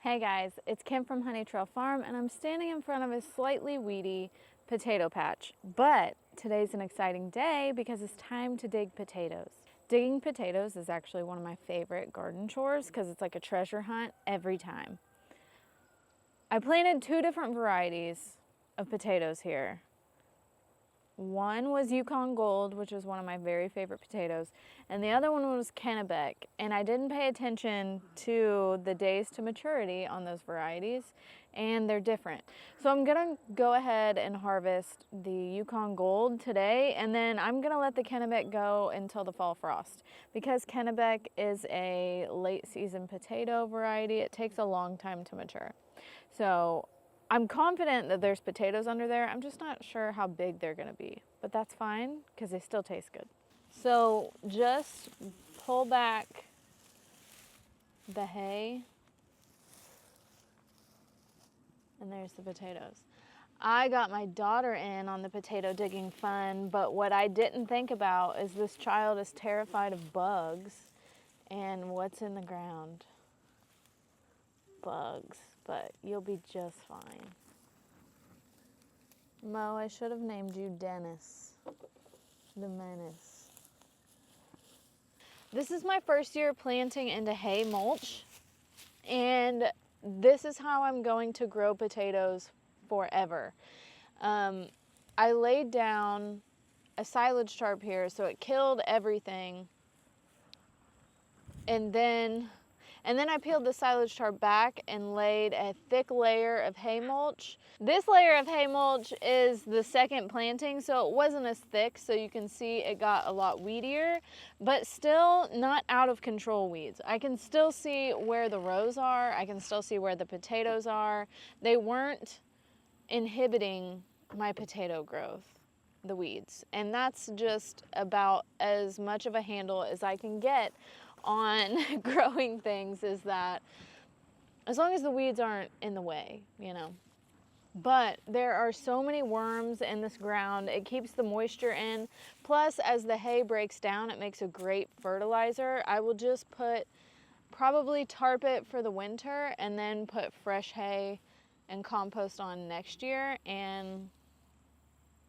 Hey guys, it's Kim from Honey Trail Farm, and I'm standing in front of a slightly weedy potato patch. But today's an exciting day because it's time to dig potatoes. Digging potatoes is actually one of my favorite garden chores because it's like a treasure hunt every time. I planted two different varieties of potatoes here. One was Yukon Gold, which is one of my very favorite potatoes, and the other one was Kennebec. And I didn't pay attention to the days to maturity on those varieties, and they're different. So I'm gonna go ahead and harvest the Yukon Gold today, and then I'm gonna let the Kennebec go until the fall frost. Because Kennebec is a late season potato variety, it takes a long time to mature. So I'm confident that there's potatoes under there. I'm just not sure how big they're gonna be, but that's fine because they still taste good. So just pull back the hay, and there's the potatoes. I got my daughter in on the potato digging fun, but what I didn't think about is this child is terrified of bugs, and what's in the ground? Bugs. But you'll be just fine. Mo, I should have named you Dennis the Menace. This is my first year planting into hay mulch, and this is how I'm going to grow potatoes forever. I laid down a silage tarp here so it killed everything, and then I peeled the silage tarp back and laid a thick layer of hay mulch. This layer of hay mulch is the second planting, so it wasn't as thick, so you can see it got a lot weedier, but still not out of control weeds. I can still see where the rows are. I can still see where the potatoes are. They weren't inhibiting my potato growth, the weeds. And that's just about as much of a handle as I can get on growing things, is that as long as the weeds aren't in the way, you know. But there are so many worms in this ground, it keeps the moisture in. Plus, as the hay breaks down, it makes a great fertilizer. I will just probably tarp it for the winter and then put fresh hay and compost on next year, and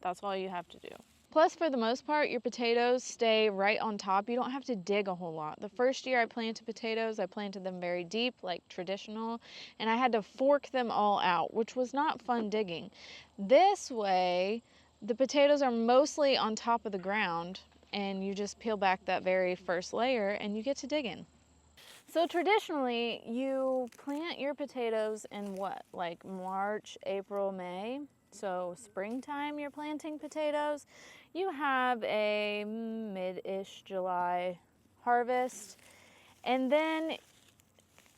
that's all you have to do. Plus, for the most part, your potatoes stay right on top. You don't have to dig a whole lot. The first year I planted potatoes, I planted them very deep, like traditional, and I had to fork them all out, which was not fun digging. This way, the potatoes are mostly on top of the ground, and you just peel back that very first layer, and you get to dig in. So traditionally, you plant your potatoes in what, like March, April, May? So springtime you're planting potatoes. You have a mid-ish July harvest. And then,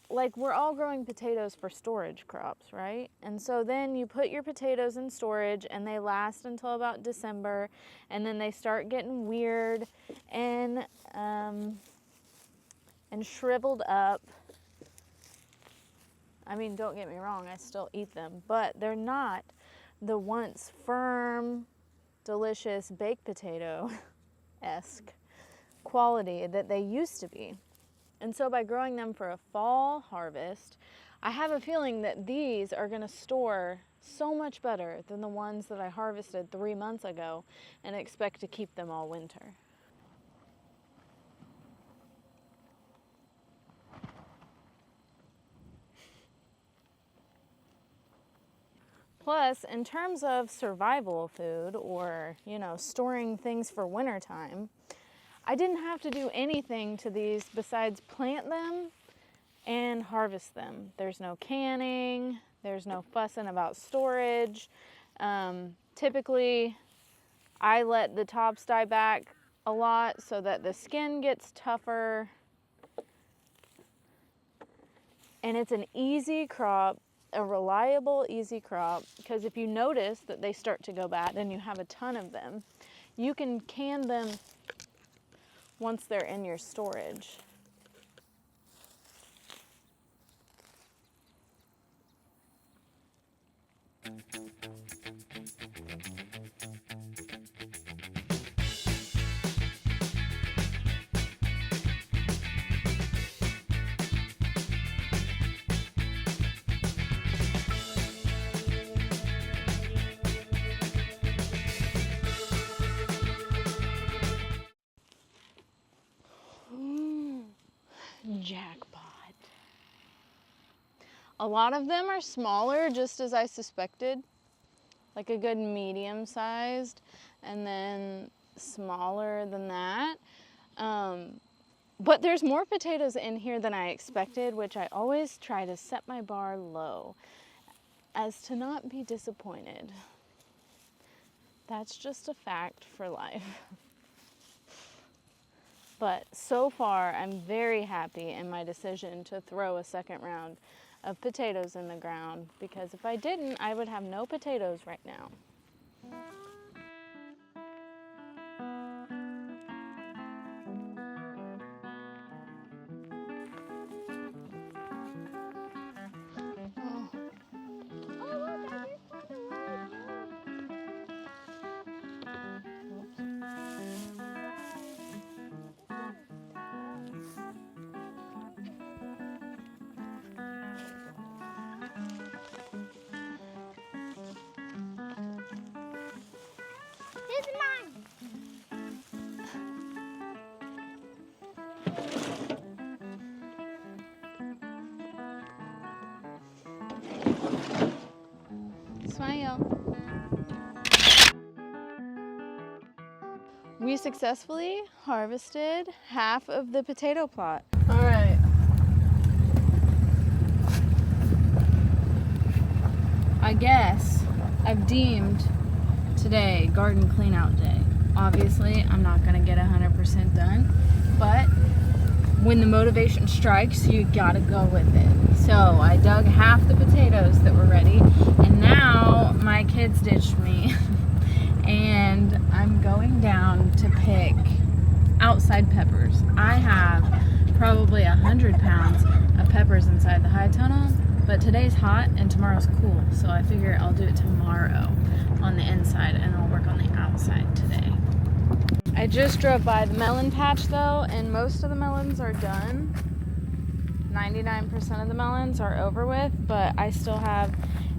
like, we're all growing potatoes for storage crops, right? And so then you put your potatoes in storage and they last until about December, and then they start getting weird and shriveled up. I mean, don't get me wrong, I still eat them, but they're not the once firm, delicious baked potato-esque quality that they used to be. And so by growing them for a fall harvest, I have a feeling that these are gonna store so much better than the ones that I harvested 3 months ago and expect to keep them all winter. Plus, in terms of survival food or, you know, storing things for wintertime, I didn't have to do anything to these besides plant them and harvest them. There's no canning, there's no fussing about storage. Typically, I let the tops die back a lot so that the skin gets tougher. And it's an easy crop, a reliable, easy crop, because if you notice that they start to go bad and you have a ton of them, you can can them once they're in your storage. Jackpot. A lot of them are smaller, just as I suspected. Like a good medium sized, and then smaller than that. But there's more potatoes in here than I expected, which I always try to set my bar low as to not be disappointed. That's just a fact for life. But so far, I'm very happy in my decision to throw a second round of potatoes in the ground, because if I didn't, I would have no potatoes right now. This is mine. Smile. We successfully harvested half of the potato plot. All right. I guess I've deemed today garden cleanout day. Obviously, I'm not gonna get 100% done, but when the motivation strikes, you gotta go with it. So I dug half the potatoes that were ready, and now my kids ditched me and I'm going down to pick outside peppers. I have probably 100 pounds of peppers inside the high tunnel, but today's hot and tomorrow's cool, so I figure I'll do it tomorrow on the inside and I'll work on the outside today. I just drove by the melon patch though, and most of the melons are done. 99% of the melons are over with, but I still have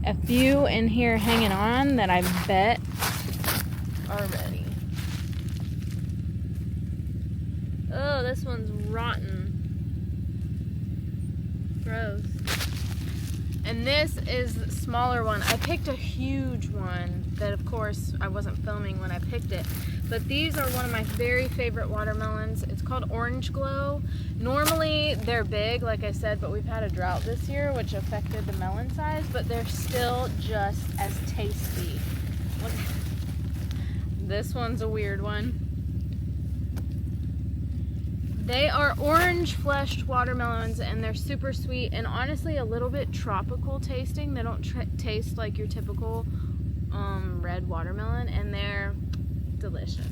a few in here hanging on that I bet are ready. Oh, this one's rotten. Gross. And this is the smaller one. I picked a huge one that, of course, I wasn't filming when I picked it. But these are one of my very favorite watermelons. It's called Orange Glow. Normally, they're big, like I said, but we've had a drought this year, which affected the melon size, but they're still just as tasty. Look. This one's a weird one. They are orange fleshed watermelons, and they're super sweet and honestly a little bit tropical tasting. They don't taste like your typical red watermelon, and they're delicious.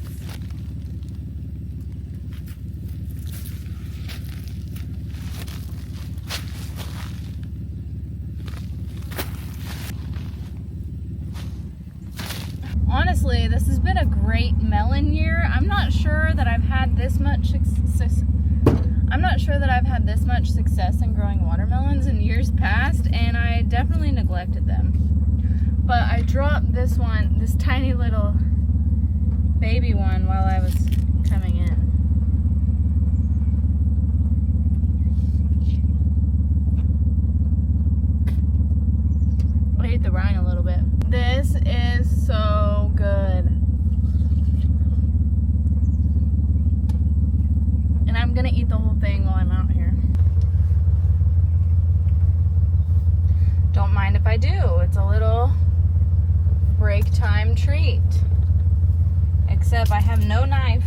Honestly, this has been a great melon year. I'm not sure that I've had this much success. In growing watermelons in years past, and I definitely neglected them. But I dropped this one, this tiny little baby one, while I was coming in. I ate the rind a little bit. This is so good. And I'm gonna eat the whole thing while I'm out here. Don't mind if I do. It's a little break time treat. Except I have no knife.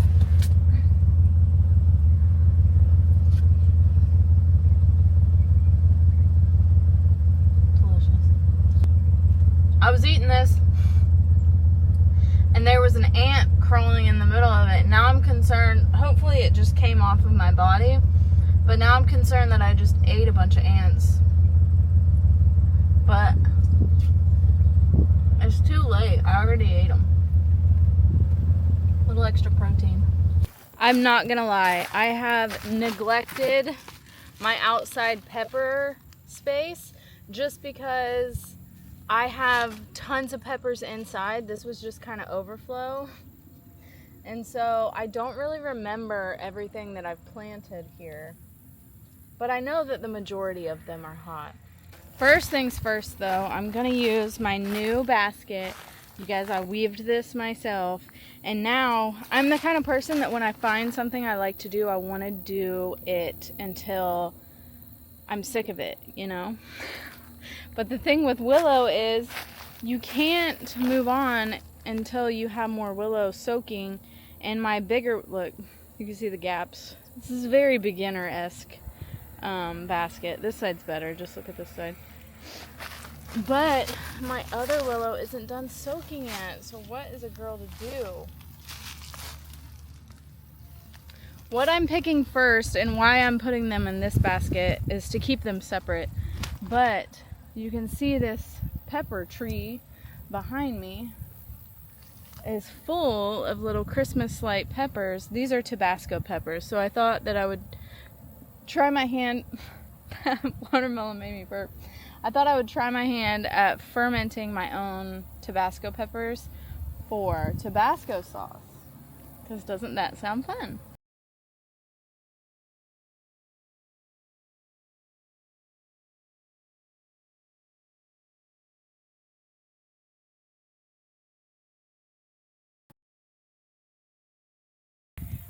Delicious. I was eating this, and there was an ant crawling in the middle of it. Now I'm concerned, hopefully it just came off of my body, but now I'm concerned that I just ate a bunch of ants. But it's too late. I already ate them. A little extra protein. I'm not gonna lie. I have neglected my outside pepper space just because I have tons of peppers inside. This was just kind of overflow. And so I don't really remember everything that I've planted here. but I know that the majority of them are hot. First things first though, I'm gonna use my new basket. You guys, I weaved this myself, and now I'm the kind of person that when I find something I like to do, I want to do it until I'm sick of it, you know? But the thing with willow is you can't move on until you have more willow soaking. And my bigger, look, you can see the gaps. This is very beginner-esque basket. This side's better, just look at this side. But my other willow isn't done soaking yet, so what is a girl to do? What I'm picking first and why I'm putting them in this basket is to keep them separate. But you can see this pepper tree behind me is full of little Christmas light peppers. These are Tabasco peppers, so I thought that I would try my hand. Watermelon made me burp. I thought I would try my hand at fermenting my own Tabasco peppers for Tabasco sauce. Because doesn't that sound fun?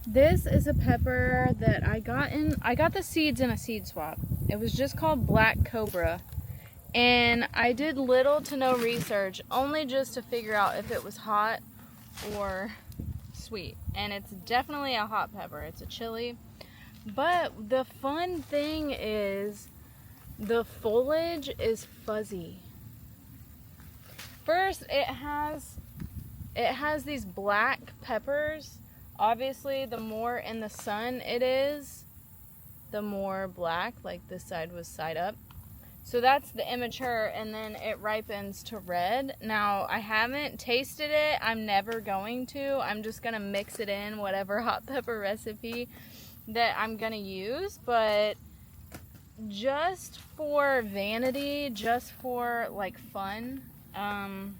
This is a pepper that I got the seeds in a seed swap. It was just called Black Cobra. And I did little to no research, only just to figure out if it was hot or sweet. And it's definitely a hot pepper. It's a chili. But the fun thing is the foliage is fuzzy. First, it has these black peppers. Obviously, the more in the sun it is, the more black, like this side was side up. So that's the immature, and then it ripens to red. Now, I haven't tasted it. I'm never going to. I'm just going to mix it in whatever hot pepper recipe that I'm going to use. But just for vanity, just for like fun, I'm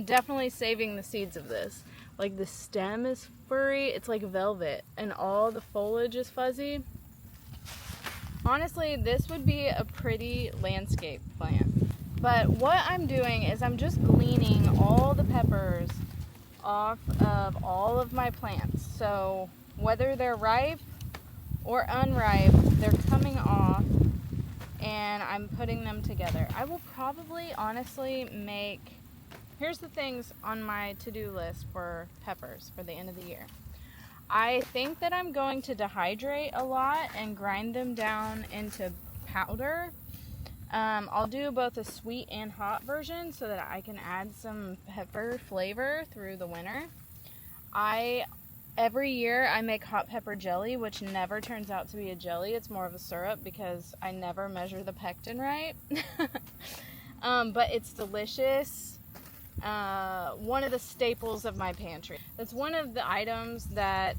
definitely saving the seeds of this. Like the stem is furry. It's like velvet, and all the foliage is fuzzy. Honestly, this would be a pretty landscape plant. But what I'm doing is I'm just gleaning all the peppers off of all of my plants. So whether they're ripe or unripe, they're coming off and I'm putting them together. I will probably honestly make, here's the things on my to-do list for peppers for the end of the year. I think that I'm going to dehydrate a lot and grind them down into powder. I'll do both a sweet and hot version so that I can add some pepper flavor through the winter. Every year I make hot pepper jelly, which never turns out to be a jelly. It's more of a syrup because I never measure the pectin right. But it's delicious. One of the staples of my pantry. That's one of the items that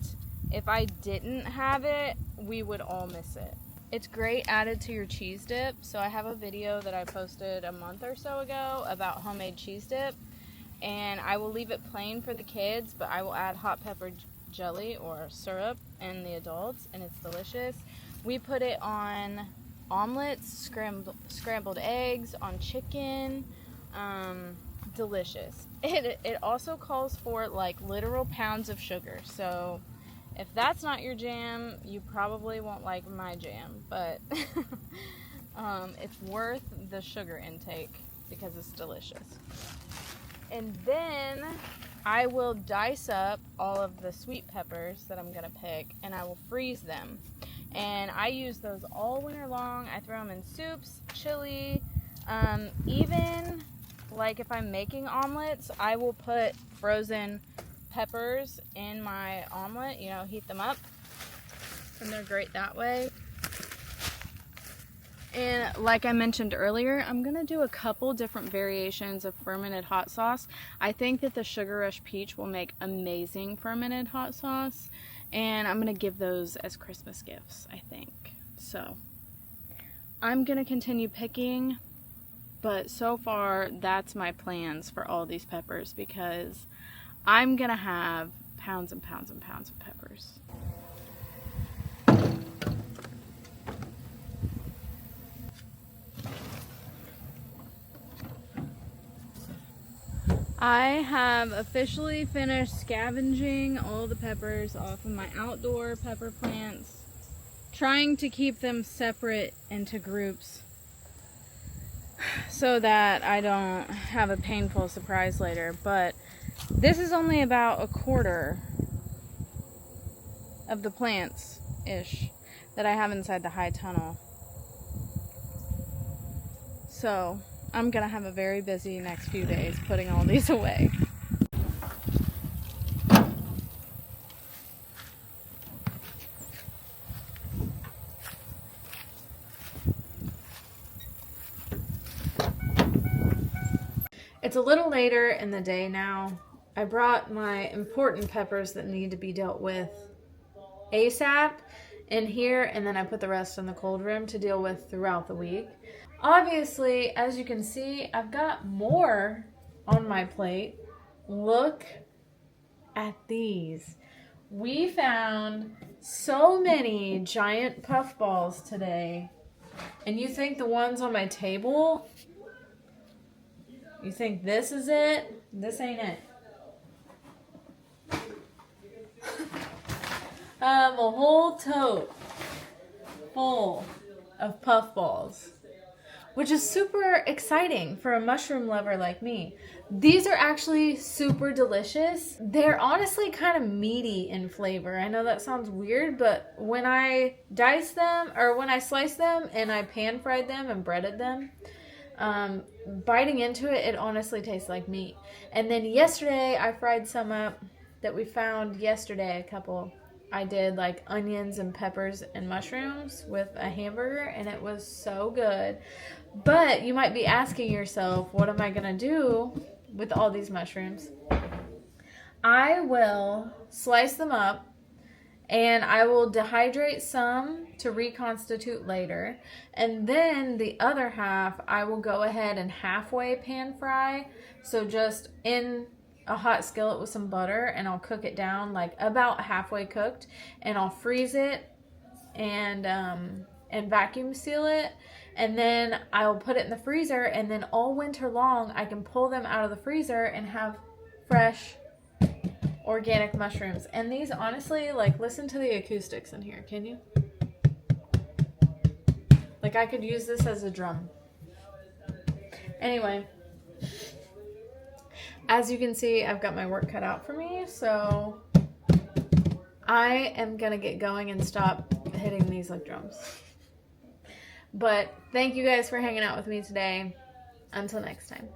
if I didn't have it, we would all miss it. It's great added to your cheese dip. So I have a video that I posted a month or so ago about homemade cheese dip, and I will leave it plain for the kids, but I will add hot pepper jelly or syrup in the adults, and it's delicious. We put it on omelets, scrambled eggs, on chicken. Delicious. It also calls for like literal pounds of sugar, so if that's not your jam, you probably won't like my jam, but it's worth the sugar intake because it's delicious. And then I will dice up all of the sweet peppers that I'm gonna pick, and I will freeze them, and I use those all winter long. I throw them in soups, chili, even like if I'm making omelets, I will put frozen peppers in my omelet, you know, heat them up, and they're great that way. And like I mentioned earlier, I'm gonna do a couple different variations of fermented hot sauce. I think that the Sugar Rush Peach will make amazing fermented hot sauce, and I'm gonna give those as Christmas gifts, I think. So I'm gonna continue picking, but so far that's my plans for all these peppers, because I'm gonna have pounds and pounds and pounds of peppers. I have officially finished scavenging all the peppers off of my outdoor pepper plants, trying to keep them separate into groups so that I don't have a painful surprise later. But this is only about a quarter of the plants-ish that I have inside the high tunnel. So I'm gonna have a very busy next few days putting all these away. It's a little later in the day now. I brought my important peppers that need to be dealt with ASAP in here, and then I put the rest in the cold room to deal with throughout the week. Obviously, as you can see, I've got more on my plate. Look at these. We found so many giant puffballs today. And you think the ones on my table, you think this is it? This ain't it. A whole tote full of puffballs, which is super exciting for a mushroom lover like me. These are actually super delicious. They're honestly kind of meaty in flavor. I know that sounds weird, but when I dice them, or when I slice them and I pan fried them and breaded them, biting into it, it honestly tastes like meat. And then yesterday I fried some up that we found yesterday, a couple. I did like onions and peppers and mushrooms with a hamburger, and it was so good. But you might be asking yourself, what am I gonna do with all these mushrooms? I will slice them up and I will dehydrate some to reconstitute later. And then the other half, I will go ahead and halfway pan fry. So just in a hot skillet with some butter, and I'll cook it down like about halfway cooked, and I'll freeze it and vacuum seal it, and then I'll put it in the freezer, and then all winter long I can pull them out of the freezer and have fresh organic mushrooms. And these honestly, like, listen to the acoustics in here, can you? Like, I could use this as a drum. Anyway, as you can see, I've got my work cut out for me, so I am gonna get going and stop hitting these like drums. But thank you guys for hanging out with me today. Until next time.